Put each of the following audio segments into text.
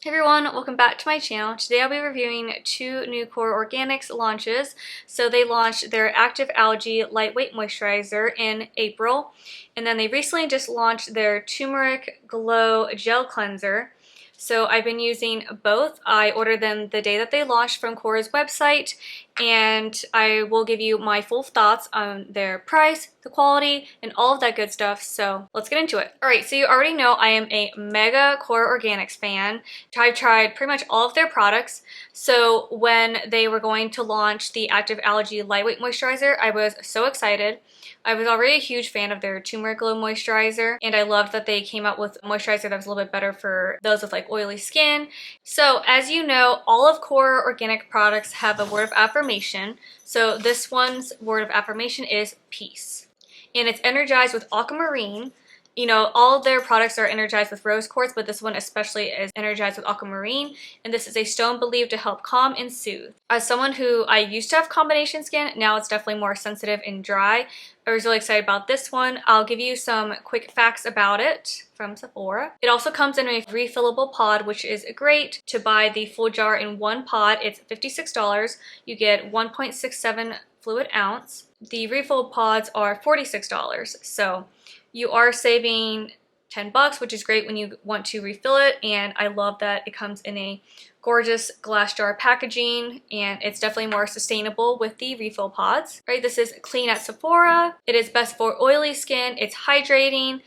Hey everyone, welcome back to my channel. Today I'll be reviewing two new KORA Organics launches. So they launched their Active Algae Lightweight Moisturizer in April, and then they recently just launched their Turmeric Glow Gel Cleanser. So I've been using both. I ordered them the day that they launched from KORA's website, and I will give you my full thoughts on their price, the quality, and all of that good stuff. So let's get into it. Alright, so you already know I am a mega KORA Organics fan. I've tried pretty much all of their products. So when they were going to launch the Active Algae Lightweight Moisturizer, I was so excited. I was already a huge fan of their Turmeric Glow Moisturizer, and I loved that they came out with a moisturizer that was a little bit better for those with like oily skin. So as you know, all of KORA Organic products have a word of affirmation. So this one's word of affirmation is peace. And it's energized with aquamarine. You know, all of their products are energized with rose quartz, but this one especially is energized with aquamarine, and this is a stone believed to help calm and soothe. As someone who I used to have combination skin, now it's definitely more sensitive and dry. I was really excited about this one. I'll give you some quick facts about it from Sephora. It also comes in a refillable pod, which is great. To buy the full jar in one pod, it's $56. You get 1.67 fluid ounce. The refill pods are $46. So you are saving 10 bucks, which is great when you want to refill it, and I love that it comes in a gorgeous glass jar packaging, and it's definitely more sustainable with the refill pods. Right, this is Clean at Sephora. It is best for oily skin, it's hydrating,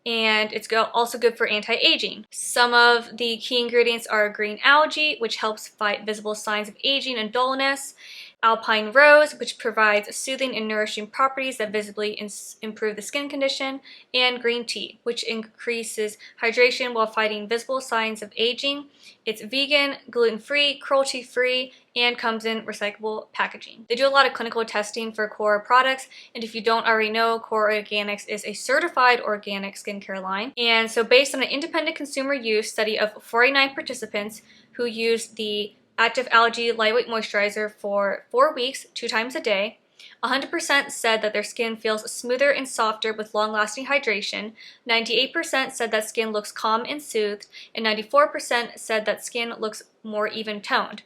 and it's also good for anti-aging. Some of the key ingredients are green algae, which helps fight visible signs of aging and dullness, alpine rose, which provides soothing and nourishing properties that visibly improve the skin condition, and green tea, which increases hydration while fighting visible signs of aging. It's vegan, gluten-free, cruelty-free, and comes in recyclable packaging. They do a lot of clinical testing for KORA products, and if you don't already know, KORA Organics is a certified organic skincare line. And so based on an independent consumer use study of 49 participants who used the Active Algae Lightweight Moisturizer for 4 weeks, 2 times a day, 100% said that their skin feels smoother and softer with long-lasting hydration, 98% said that skin looks calm and soothed, and 94% said that skin looks more even-toned.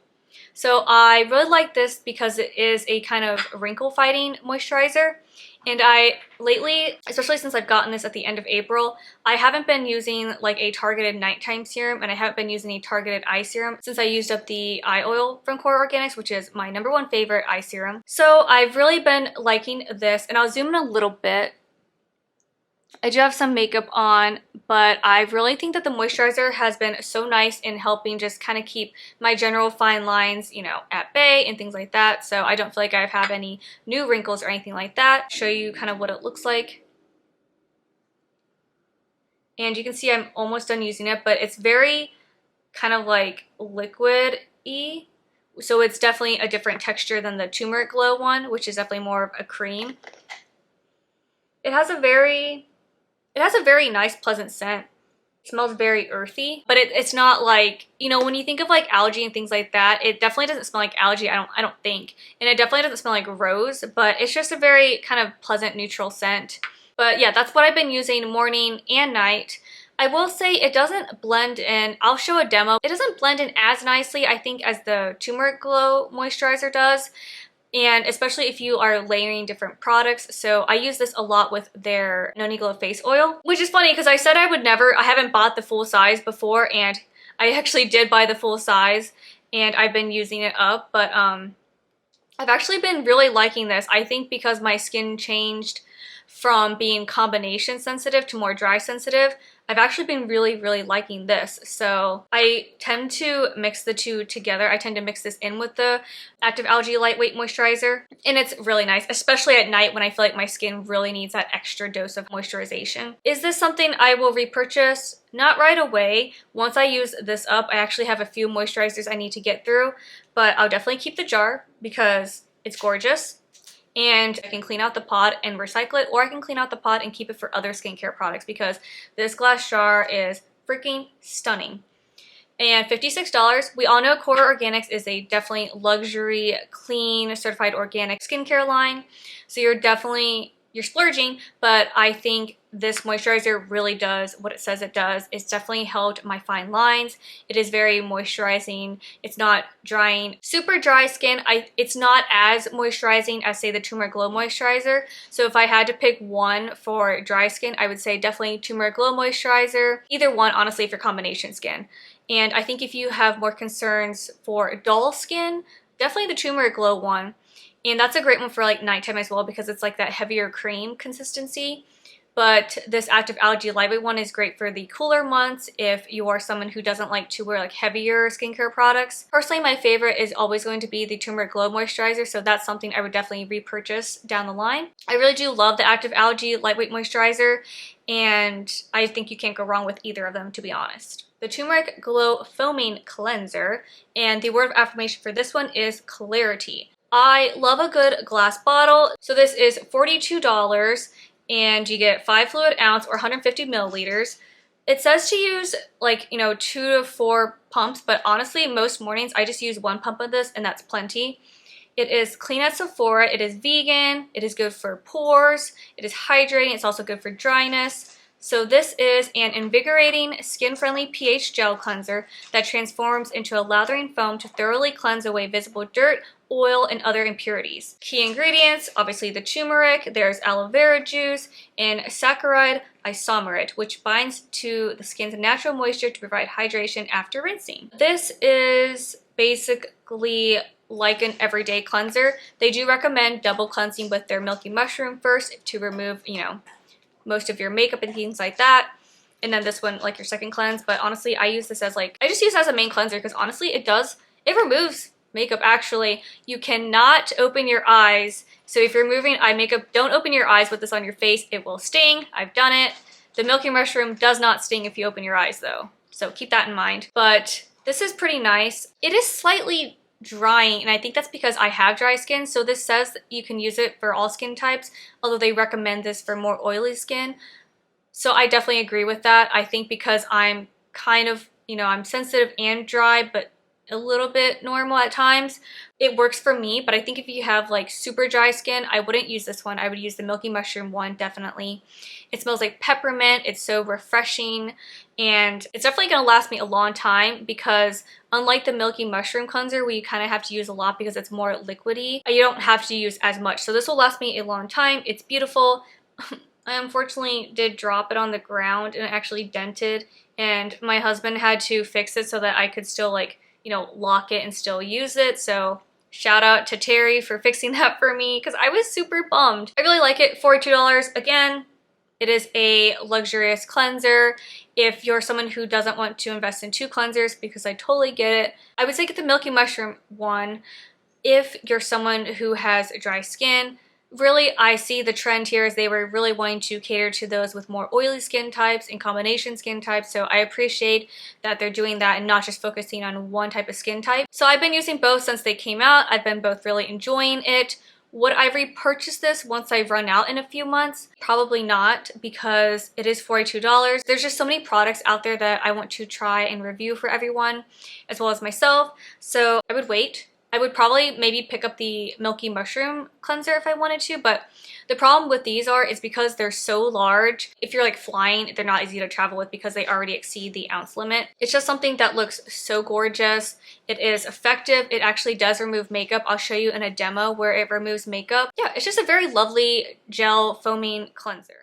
So I really like this because it is a kind of wrinkle-fighting moisturizer. And I lately, especially since I've gotten this at the end of April, I haven't been using like a targeted nighttime serum, and I haven't been using a targeted eye serum since I used up the eye oil from KORA Organics, which is my #1 favorite eye serum. So I've really been liking this, and I'll zoom in a little bit. I do have some makeup on, but I really think that the moisturizer has been so nice in helping just kind of keep my general fine lines, you know, at bay and things like that. So I don't feel like I have any new wrinkles or anything like that. Show you kind of what it looks like. And you can see I'm almost done using it, but it's very kind of like liquid-y. So it's definitely a different texture than the Turmeric Glow one, which is definitely more of a cream. It has a very nice, pleasant scent. It smells very earthy, but it's not like, you know, when you think of like algae and things like that, it definitely doesn't smell like algae, I don't think. And it definitely doesn't smell like rose, but it's just a very kind of pleasant, neutral scent. But yeah, that's what I've been using morning and night. I will say it doesn't blend in. I'll show a demo. It doesn't blend in as nicely, I think, as the Turmeric Glow Moisturizer does. And especially if you are layering different products. So I use this a lot with their Noni Glow Face Oil, which is funny because I said I would never, I haven't bought the full size before, and I actually did buy the full size and I've been using it up, but I've actually been really liking this. I think because my skin changed from being combination sensitive to more dry sensitive, I've actually been really liking this. So I tend to mix the two together. I tend to mix this in with the Active Algae Lightweight Moisturizer, and it's really nice, especially at night when I feel like my skin really needs that extra dose of moisturization. Is this something I will repurchase? Not right away. Once I use this up, I actually have a few moisturizers I need to get through, but I'll definitely keep the jar because it's gorgeous. And I can clean out the pod and recycle it, or I can clean out the pod and keep it for other skincare products because this glass jar is freaking stunning. And $56. We all know KORA Organics is a definitely luxury, clean, certified organic skincare line. So you're splurging, but I think this moisturizer really does what it says it does. It's definitely helped my fine lines. It is very moisturizing. It's not drying. Super dry skin, it's not as moisturizing as, say, the Turmeric Glow Moisturizer. So if I had to pick one for dry skin, I would say definitely Turmeric Glow Moisturizer. Either one, honestly, for combination skin. And I think if you have more concerns for dull skin, definitely the Turmeric Glow one. And that's a great one for like nighttime as well because it's like that heavier cream consistency. But this Active Algae Lightweight one is great for the cooler months if you are someone who doesn't like to wear like heavier skincare products. Personally, my favorite is always going to be the Turmeric Glow Moisturizer, so that's something I would definitely repurchase down the line. I really do love the Active Algae Lightweight Moisturizer, and I think you can't go wrong with either of them, to be honest. The Turmeric Glow Foaming Cleanser, and the word of affirmation for this one is clarity. I love a good glass bottle, so this is $42. And you get 5 fluid ounce or 150 milliliters. It says to use like, 2 to 4 pumps, but honestly, most mornings I just use 1 pump of this and that's plenty. It is clean as Sephora, it is vegan, it is good for pores, it is hydrating, it's also good for dryness. So this is an invigorating, skin-friendly pH gel cleanser that transforms into a lathering foam to thoroughly cleanse away visible dirt, oil, and other impurities. Key ingredients, obviously the turmeric, there's aloe vera juice, and saccharide isomerate, which binds to the skin's natural moisture to provide hydration after rinsing. This is basically like an everyday cleanser. They do recommend double cleansing with their milky mushroom first to remove, most of your makeup and things like that. And then this one, like your second cleanse. But honestly, I use this as I just use it as a main cleanser because honestly, it removes makeup actually. You cannot open your eyes. So if you're removing eye makeup, don't open your eyes with this on your face. It will sting. I've done it. The milky mushroom does not sting if you open your eyes though. So keep that in mind. But this is pretty nice. It is slightly drying, and I think that's because I have dry skin. So this says that you can use it for all skin types, although they recommend this for more oily skin. So I definitely agree with that. I think because I'm kind of, I'm sensitive and dry, but a little bit normal at times, it works for me. But I think if you have like super dry skin, I wouldn't use this one. I would use the Milky Mushroom one, definitely. It smells like peppermint. It's so refreshing, and it's definitely going to last me a long time because unlike the Milky Mushroom cleanser where you kind of have to use a lot because it's more liquidy, you don't have to use as much. So this will last me a long time. It's beautiful. I unfortunately did drop it on the ground and it actually dented, and my husband had to fix it so that I could still lock it and still use it. So shout out to Terry for fixing that for me because I was super bummed. I really like it. $42. Again, it is a luxurious cleanser. If you're someone who doesn't want to invest in 2 cleansers, because I totally get it, I would say get the Milky Mushroom one. If you're someone who has dry skin, really, I see the trend here is they were really wanting to cater to those with more oily skin types and combination skin types. So I appreciate that they're doing that and not just focusing on one type of skin type. So I've been using both since they came out. I've been both really enjoying it. Would I repurchase this once I run out in a few months? Probably not, because it is $42. There's just so many products out there that I want to try and review for everyone, as well as myself. So I would wait. I would probably maybe pick up the Milky Mushroom cleanser if I wanted to, but the problem with these is because they're so large, if you're like flying, they're not easy to travel with because they already exceed the ounce limit. It's just something that looks so gorgeous. It is effective. It actually does remove makeup. I'll show you in a demo where it removes makeup. Yeah, it's just a very lovely gel foaming cleanser.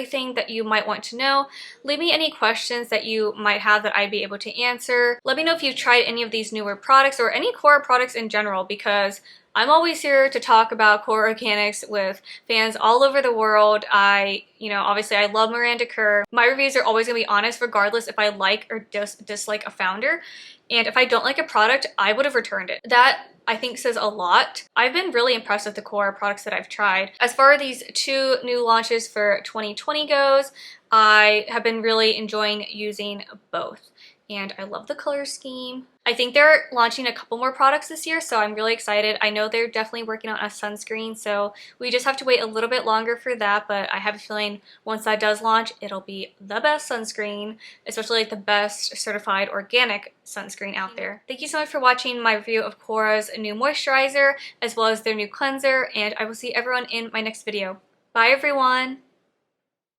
everything that you might want to know. Leave me any questions that you might have that I'd be able to answer. Let me know if you've tried any of these newer products or any KORA products in general, because I'm always here to talk about KORA Organics with fans all over the world. Obviously I love Miranda Kerr. My reviews are always gonna be honest regardless if I like or dislike a founder. And if I don't like a product, I would have returned it. That, I think, says a lot. I've been really impressed with the KORA products that I've tried. As far as these 2 new launches for 2020 goes, I have been really enjoying using both. And I love the color scheme. I think they're launching a couple more products this year, so I'm really excited. I know they're definitely working on a sunscreen, so we just have to wait a little bit longer for that, but I have a feeling once that does launch, it'll be the best sunscreen, especially like the best certified organic sunscreen out there. Thank you so much for watching my review of KORA's new moisturizer, as well as their new cleanser, and I will see everyone in my next video. Bye everyone!